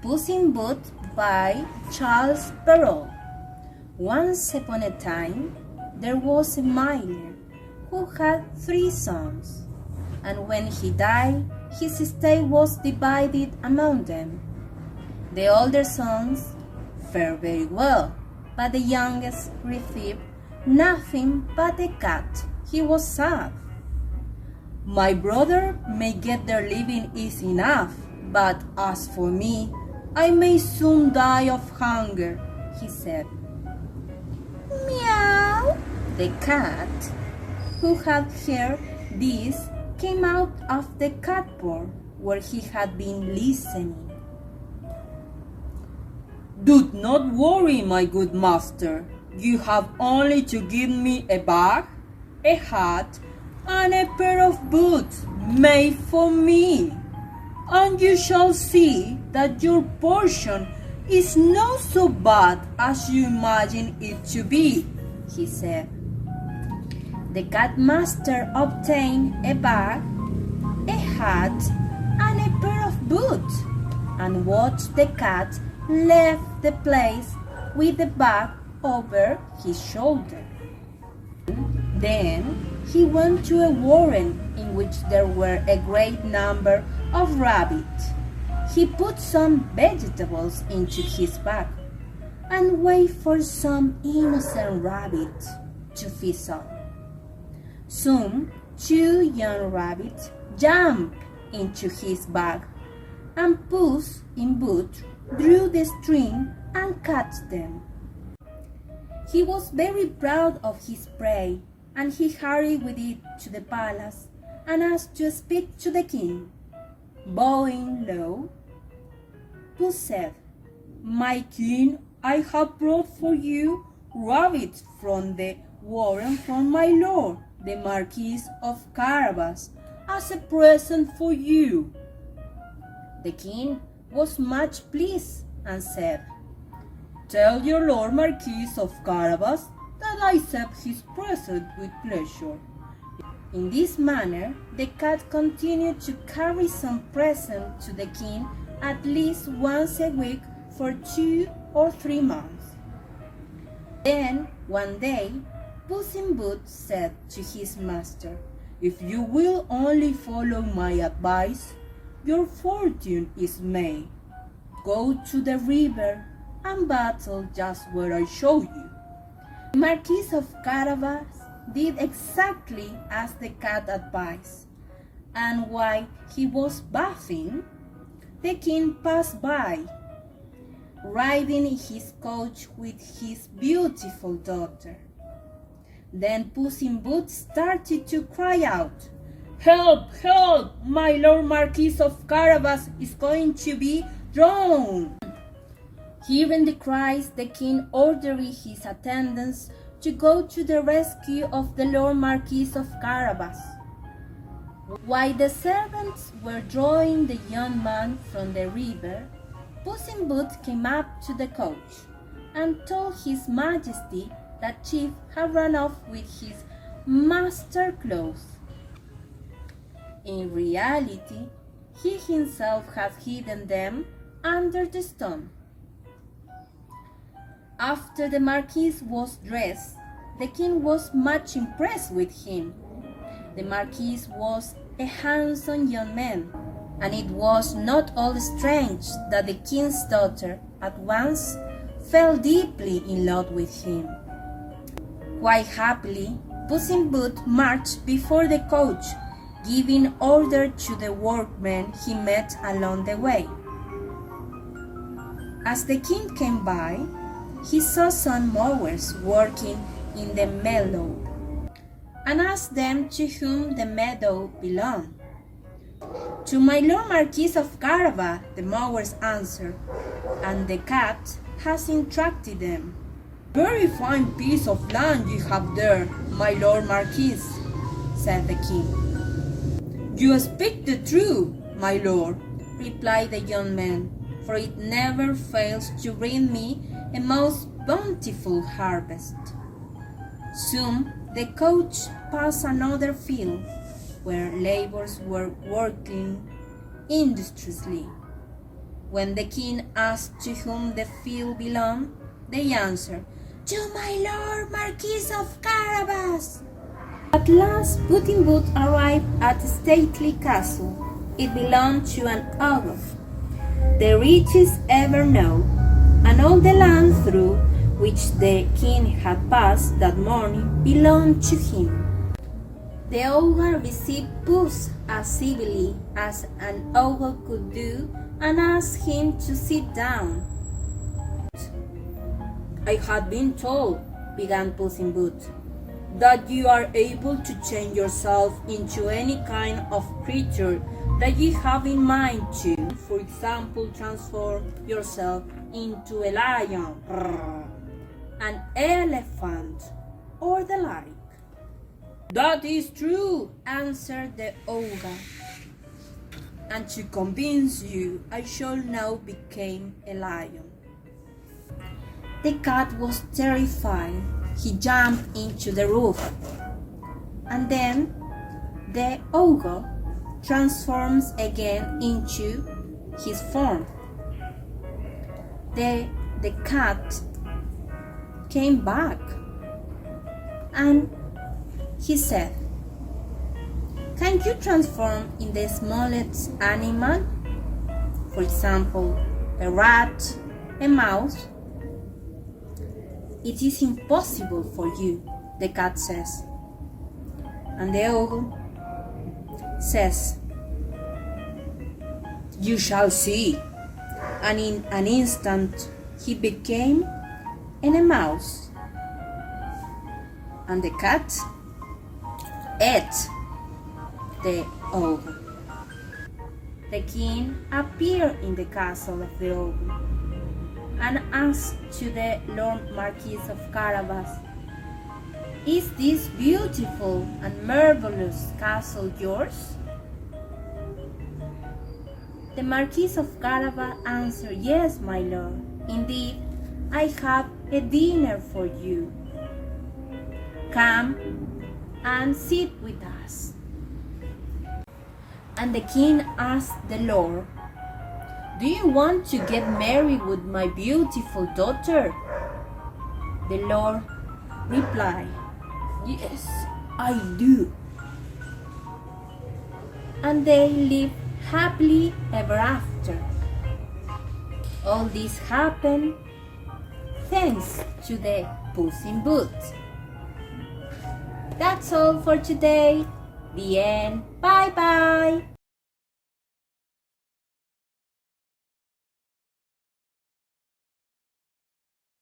Puss in Boots by Charles Perrault. Once upon a time, there was a miner who had 3 sons, and when he died, his estate was divided among them. The older sons fared very well, but the youngest received nothing but a cat. He was sad. "My brother may get their living easy enough, but as for me, I may soon die of hunger," he said. "Meow!" The cat, who had heard this, came out of the cupboard where he had been listening. "Do not worry, my good master. You have only to give me a bag, a hat, and a pair of boots made for me, and you shall see that your portion is not so bad as you imagine it to be," he said. The cat master obtained a bag, a hat, and a pair of boots, and watched the cat leave the place with the bag over his shoulder. Then he went to a warren in which there were a great number of rabbits. He put some vegetables into his bag and waited for some innocent rabbits to feast on. Soon 2 young rabbits jumped into his bag, and Puss in Boots drew the string and caught them. He was very proud of his prey, and he hurried with it to the palace and asked to speak to the king. Bowing low, Puss said, "My king, I have brought for you rabbits from the warren from my lord, the Marquis of Carabas, as a present for you." The king was much pleased and said, "Tell your lord Marquis of Carabas that I accept his present with pleasure." In this manner, the cat continued to carry some present to the king at least once a week for 2 or 3 months. Then, one day, Puss in Boots said to his master, "If you will only follow my advice, your fortune is made. Go to the river and battle just where I show you." The Marquis of Carabas did exactly as the cat advised, and while he was bathing, the king passed by, riding in his coach with his beautiful daughter. Then Puss in Boots started to cry out, "Help! Help! My lord Marquis of Carabas is going to be drowned!" Hearing the cries, the king ordered his attendants to go to the rescue of the Lord Marquis of Carabas. While the servants were drawing the young man from the river, Puss in Boots came up to the coach and told His Majesty that Chief had run off with his master's clothes. In reality, he himself had hidden them under the stone. After the Marquis was dressed, the king was much impressed with him. The Marquis was a handsome young man, and it was not all strange that the king's daughter at once fell deeply in love with him. Quite happily, Puss in Boots marched before the coach, giving order to the workmen he met along the way. As the king came by, he saw some mowers working in the meadow and asked them to whom the meadow belonged. "To my lord Marquis of Carabas," the mowers answered, "and the cat has instructed them." "Very fine piece of land you have there, my lord Marquis," said the king. "You speak the truth, my lord," replied the young man, "for it never fails to bring me a most bountiful harvest." Soon the coach passed another field where laborers were working industriously. When the king asked to whom the field belonged, they answered, "To my lord Marquis of Carabas." At last Puss in Boots arrived at a stately castle. It belonged to an ogre, the richest ever known, and all the land through which the king had passed that morning belonged to him. The ogre received Puss as civilly as an ogre could do and asked him to sit down. "I had been told," began Puss in Boots, "that you are able to change yourself into any kind of creature that you have in mind to, for example, transform yourself into a lion, an elephant, or the like." "That is true," answered the ogre, "and to convince you, I shall now become a lion." The cat was terrified. He jumped into the roof, and then the ogre transforms again into his form. The cat came back, and he said, "Can you transform in the smallest animal? For example, a rat, a mouse?" "It is impossible for you," the cat says. And the ogre says, "You shall see." And in an instant he became a mouse. And the cat ate the ogre. The king appeared in the castle of the ogre and asked to the Lord Marquis of Carabas, "Is this beautiful and marvelous castle yours?" The Marquis of Carabas answered, "Yes, my lord. Indeed, I have a dinner for you. Come and sit with us." And the king asked the Lord, "Do you want to get married with my beautiful daughter?" The Lord replied, "Yes, I do." And they lived happily ever after. All this happened thanks to the Puss in Boots. That's all for today. The end. Bye bye.